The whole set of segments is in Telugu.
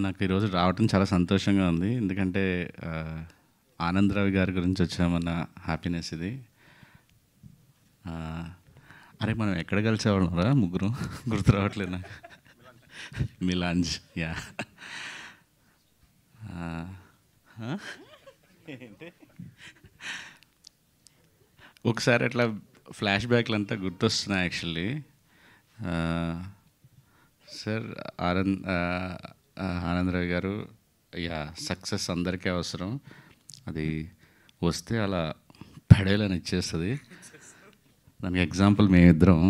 నాకు ఈరోజు రావటం చాలా సంతోషంగా ఉంది. ఎందుకంటే ఆనంద్ రావు గారి గురించి వచ్చామన్న హ్యాపీనెస్ ఇది. అరే మనం ఎక్కడ కలిసేవాళ్ళరా ముగ్గురు, గుర్తు రావట్లేదు నాకు. మిలాంజ్, యా. ఒకసారి అట్లా ఫ్లాష్ బ్యాక్లు అంతా గుర్తొస్తున్నాయి యాక్చువల్లీ. సార్ ఆనందరావు గారు, యా, సక్సెస్ అందరికీ అవసరం. అది వస్తే అలా పడేలని ఇచ్చేస్తుంది. దానికి ఎగ్జాంపుల్ మేమిద్దరం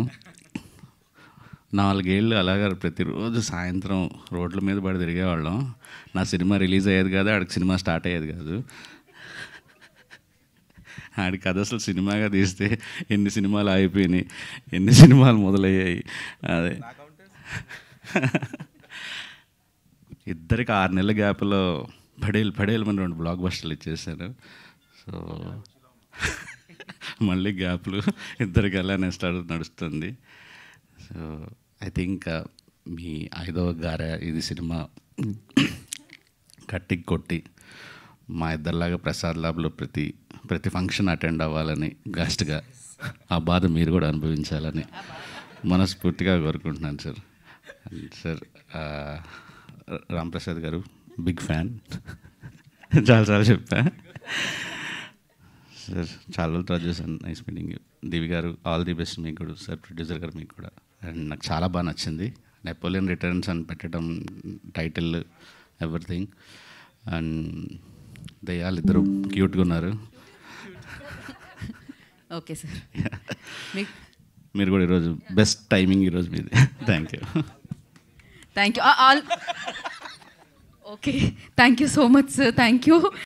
4 ఏళ్ళు అలాగా ప్రతిరోజు సాయంత్రం రోడ్ల మీద పడి తిరిగేవాళ్ళం. నా సినిమా రిలీజ్ అయ్యేది కాదు, ఆడికి సినిమా స్టార్ట్ అయ్యేది కాదు. ఆడికి అది అసలు సినిమాగా తీస్తే ఎన్ని సినిమాలు అయిపోయినాయి, ఎన్ని సినిమాలు మొదలయ్యాయి. అదే ఇద్దరికి 6 నెలల గ్యాప్లో పడేలు మన 2 బ్లాక్ బస్టర్లు ఇచ్చేసారు. సో మళ్ళీ గ్యాప్లు ఇద్దరికి అలానే నడుస్తుంది. సో ఐ థింక్ మీ 5వ గారే ఇది సినిమా కట్టి కొట్టి మా ఇద్దరిలాగా ప్రసాద్ ల్యాబ్లో ప్రతి ఫంక్షన్ అటెండ్ అవ్వాలని, గెస్ట్గా ఆ బాధ మీరు కూడా అనుభవించాలని మనస్ఫూర్తిగా కోరుకుంటున్నాను సార్. సార్ రాంప్రసాద్ గారు బిగ్ ఫ్యాన్, చాలాసార్లు చెప్పా సార్. చాలా రోజులు ట్రై చేశాను. Nice meeting. దివి గారు ఆల్ ది బెస్ట్ మీకు కూడా సార్. ప్రొడ్యూసర్ గారు మీకు కూడా. అండ్ నాకు చాలా బాగా నచ్చింది. నెపోలియన్ రిటర్న్స్ అని పెట్టడం, టైటిల్, ఎవ్రీథింగ్. అండ్ దయ్యాలు ఇద్దరు క్యూట్గా ఉన్నారు. Okay sir. మీరు కూడా ఈరోజు బెస్ట్ టైమింగ్ ఈరోజు మీది. Thank you. Thank you. Okay, thank you so much sir. Thank you.